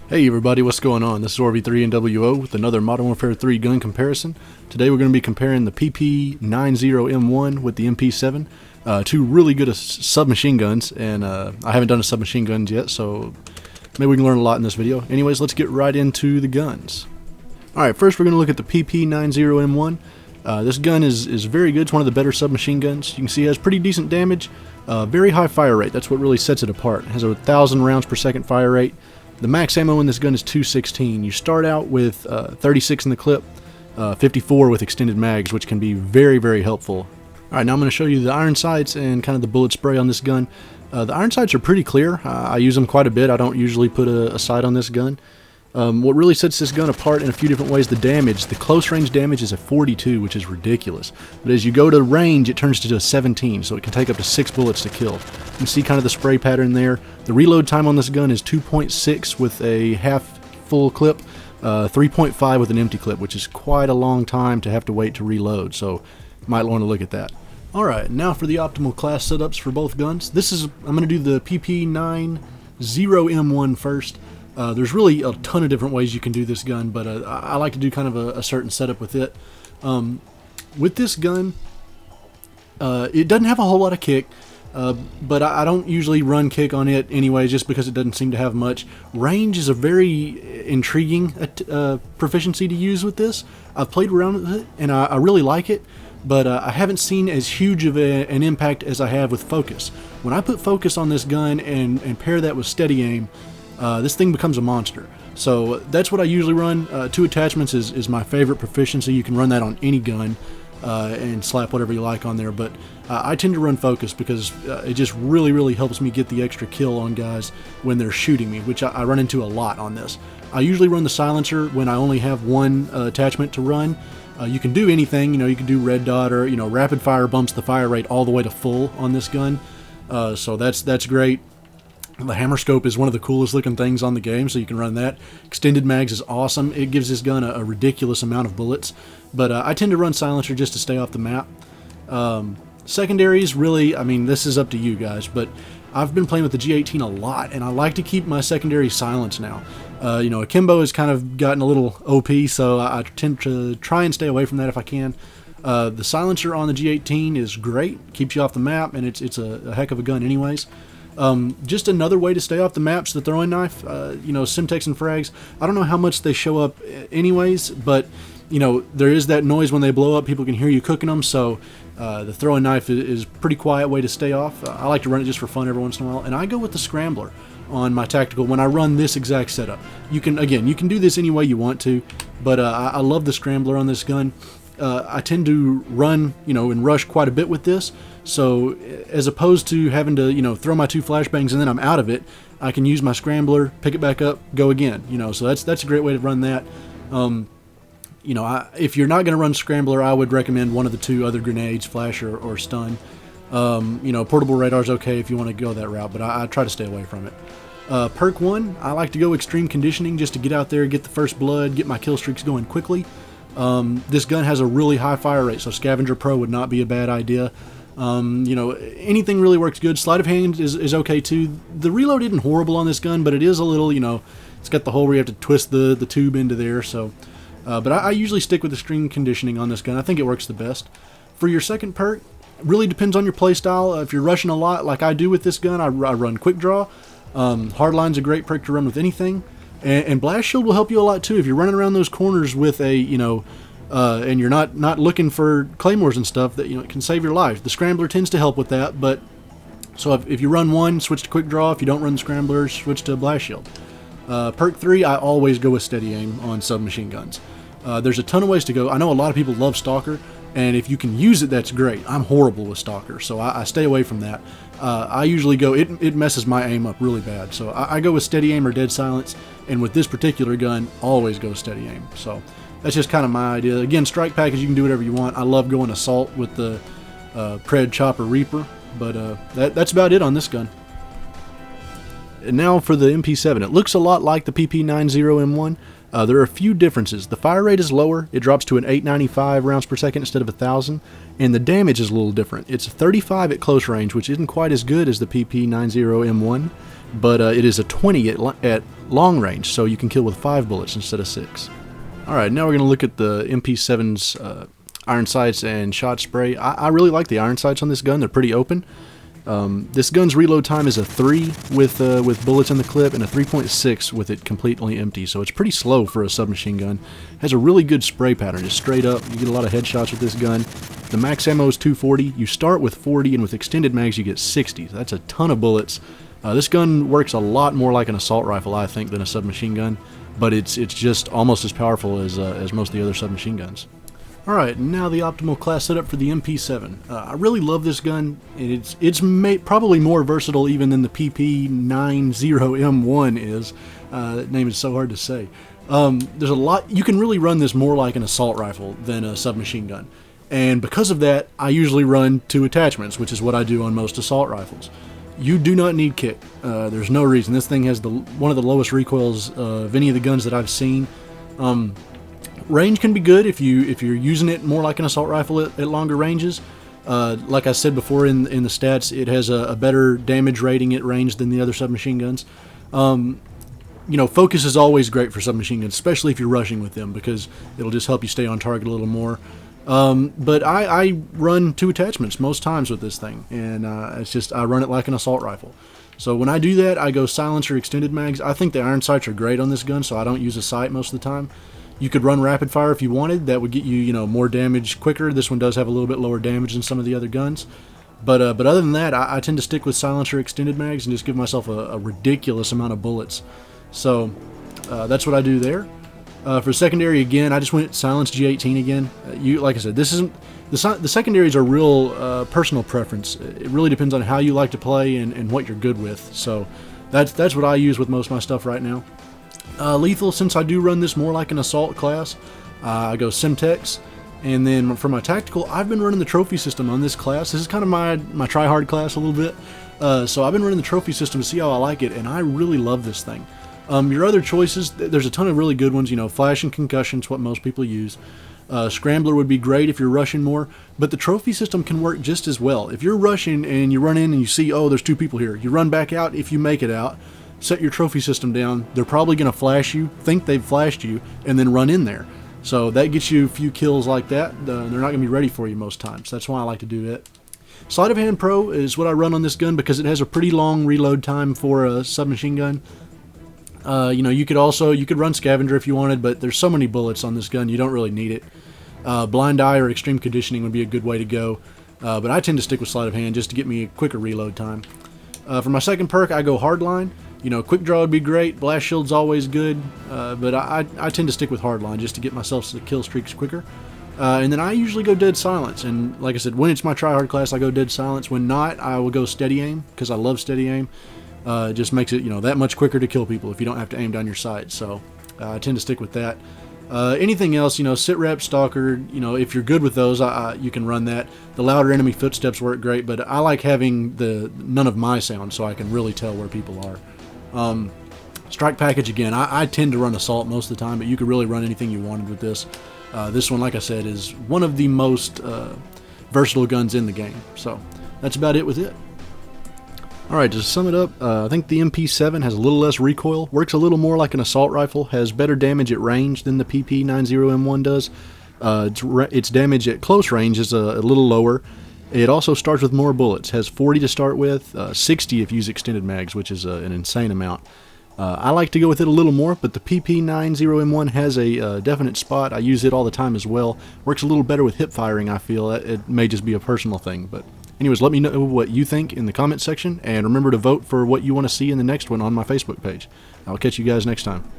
Hey everybody, what's going on? This is RV3NWO with another Modern Warfare 3 gun comparison. Today we're going to be comparing the PP90M1 with the MP7. Two really good submachine guns, and I haven't done a submachine guns yet, so maybe we can learn a lot in this video. Anyways, let's get right into the guns. Alright, first we're going to look at the PP90M1. This gun is very good. It's one of the better submachine guns. You can see it has pretty decent damage, very high fire rate. That's what really sets it apart. It has a 1,000 rounds per second fire rate. The max ammo in this gun is 216. You start out with 36 in the clip, 54 with extended mags, which can be very, very helpful. Alright, now I'm going to show you the iron sights and kind of the bullet spray on this gun. The iron sights are pretty clear. I use them quite a bit. I don't usually put a sight on this gun. What really sets this gun apart in a few different ways, the damage. The close range damage is a 42, which is ridiculous. But as you go to range, it turns to a 17, so it can take up to 6 bullets to kill. You can see kind of the spray pattern there. The reload time on this gun is 2.6 with a half full clip, 3.5 with an empty clip, which is quite a long time to have to wait to reload, so you might want to look at that. Alright, now for the optimal class setups for both guns. I'm going to do the PP90M1 first. There's really a ton of different ways you can do this gun, but I like to do kind of a certain setup with it. With this gun, it doesn't have a whole lot of kick, but I don't usually run kick on it anyway, just because it doesn't seem to have much. Range is a very intriguing proficiency to use with this. I've played around with it, and I really like it, but I haven't seen as huge of an impact as I have with focus. When I put focus on this gun and pair that with steady aim, this thing becomes a monster. So that's what I usually run. 2 attachments is my favorite proficiency. You can run that on any gun and slap whatever you like on there, but I tend to run focus because it just really helps me get the extra kill on guys when they're shooting me, which I run into a lot on this. I usually run the silencer when I only have one attachment to run. You can do anything, you can do red dot, or rapid fire bumps the fire rate all the way to full on this gun, so that's great. The hammer scope is one of the coolest looking things on the game, so you can run that. Extended mags is awesome. It gives this gun a ridiculous amount of bullets, but I tend to run silencer just to stay off the map. Secondaries, really, this is up to you guys, but I've been playing with the G18 a lot, and I like to keep my secondary silenced now. Akimbo has kind of gotten a little OP, so I tend to try and stay away from that if I can. The silencer on the G18 is great, keeps you off the map, and it's a heck of a gun anyways. Just another way to stay off the maps, the throwing knife, Simtex and frags. I don't know how much they show up anyways, but there is that noise when they blow up. People can hear you cooking them, so the throwing knife is a pretty quiet way to stay off. I like to run it just for fun every once in a while, and I go with the scrambler on my tactical when I run this exact setup. You can do this any way you want to, but I love the scrambler on this gun. I tend to run, and rush quite a bit with this. So as opposed to having to, throw my 2 flashbangs and then I'm out of it, I can use my scrambler, pick it back up, go again. So that's a great way to run that. If you're not going to run scrambler, I would recommend one of the 2 other grenades, flash or stun. Portable radar's okay if you want to go that route, but I try to stay away from it. Perk 1, I like to go extreme conditioning just to get out there, get the first blood, get my kill streaks going quickly. This gun has a really high fire rate, so Scavenger Pro would not be a bad idea. Anything really works good. Sleight of hand is okay too. The reload isn't horrible on this gun, but it is a little, it's got the hole where you have to twist the tube into there. So, but I usually stick with the extreme conditioning on this gun. I think it works the best. For your second perk, really depends on your playstyle. If you're rushing a lot, like I do with this gun, I run quick draw. Hardline's a great perk to run with anything. And blast shield will help you a lot too. If you're running around those corners with a, and you're not looking for claymores and stuff, that it can save your life. The scrambler tends to help with that, but so if you run one, switch to quick draw. If you don't run the scrambler, switch to blast shield. Perk 3, I always go with steady aim on submachine guns. There's a ton of ways to go. I know a lot of people love stalker, and if you can use it, that's great. I'm horrible with stalker, so I stay away from that. I usually go, it messes my aim up really bad, so I go with steady aim or dead silence, and with this particular gun, always go steady aim. So that's just kind of my idea. Again, strike package, you can do whatever you want. I love going assault with the Pred Chopper Reaper, but that's about it on this gun. And now for the MP7. It looks a lot like the PP90M1. There are a few differences. The fire rate is lower. It drops to an 895 rounds per second instead of 1,000. And the damage is a little different. It's 35 at close range, which isn't quite as good as the PP90M1. but it is a 20 at long range, so you can kill with 5 bullets instead of 6. Alright, now we're going to look at the MP7's iron sights and shot spray. I really like the iron sights on this gun. They're pretty open. This gun's reload time is a 3 with bullets in the clip, and a 3.6 with it completely empty, so it's pretty slow for a submachine gun. Has a really good spray pattern, just straight up. You get a lot of headshots with this gun. The max ammo is 240. You start with 40, and with extended mags you get 60. So that's a ton of bullets. This gun works a lot more like an assault rifle, I think, than a submachine gun, but it's just almost as powerful as most of the other submachine guns. Alright, now the optimal class setup for the MP7. I really love this gun, and it's probably more versatile even than the PP90M1 is. That name is so hard to say. There's a lot. You can really run this more like an assault rifle than a submachine gun. And because of that, I usually run 2 attachments, which is what I do on most assault rifles. You do not need kick. There's no reason. This thing has one of the lowest recoils of any of the guns that I've seen. Range can be good if you're using it more like an assault rifle at longer ranges. Like I said before in the stats, it has a better damage rating at range than the other submachine guns. You know, focus is always great for submachine guns, especially if you're rushing with them, because it'll just help you stay on target a little more. But I run 2 attachments most times with this thing, and I run it like an assault rifle. So when I do that, I go silencer extended mags. I think the iron sights are great on this gun, so I don't use a sight most of the time. You could run rapid fire if you wanted. That would get you, more damage quicker. This one does have a little bit lower damage than some of the other guns. But other than that, I tend to stick with silencer extended mags and just give myself a ridiculous amount of bullets. So that's what I do there. For secondary, again, I just went silence G18 again. Like I said, this isn't the secondaries are real personal preference. It really depends on how you like to play and what you're good with. So that's what I use with most of my stuff right now. Lethal, since I do run this more like an assault class, I go Semtex. And then for my tactical, I've been running the trophy system on this class. This is kind of my try-hard class a little bit. So I've been running the trophy system to see how I like it, and I really love this thing. Your other choices, there's a ton of really good ones. Flash and concussion's what most people use. Scrambler would be great if you're rushing more, but the trophy system can work just as well. If you're rushing and you run in and you see, oh, there's 2 people here, you run back out. If you make it out, set your trophy system down. They're probably going to flash you, think they've flashed you, and then run in there. So that gets you a few kills like that. They're not going to be ready for you most times. That's why I like to do it. Sleight of Hand Pro is what I run on this gun because it has a pretty long reload time for a submachine gun. You could run Scavenger if you wanted, but there's so many bullets on this gun, you don't really need it. Blind Eye or Extreme Conditioning would be a good way to go, but I tend to stick with Sleight of Hand just to get me a quicker reload time. For my second perk, I go Hardline. Quick Draw would be great, Blast Shield's always good, but I tend to stick with Hardline just to get myself the kill streaks quicker. And then I usually go Dead Silence, and like I said, when it's my try-hard class, I go Dead Silence. When not, I will go Steady Aim, because I love Steady Aim. It just makes it, that much quicker to kill people if you don't have to aim down your sights. So I tend to stick with that. Anything else, Sit Rep, Stalker, if you're good with those, you can run that. The louder enemy footsteps work great, but I like having none of my sound so I can really tell where people are. Strike Package, again, I tend to run Assault most of the time, but you could really run anything you wanted with this. This one, like I said, is one of the most versatile guns in the game. So that's about it with it. Alright, to sum it up, I think the MP7 has a little less recoil, works a little more like an assault rifle, has better damage at range than the PP90M1 does. Its damage at close range is a little lower. It also starts with more bullets, has 40 to start with, 60 if you use extended mags, which is an insane amount. I like to go with it a little more, but the PP90M1 has a definite spot. I use it all the time as well. Works a little better with hip firing, I feel. It may just be a personal thing, but anyways, let me know what you think in the comment section, and remember to vote for what you want to see in the next one on my Facebook page. I'll catch you guys next time.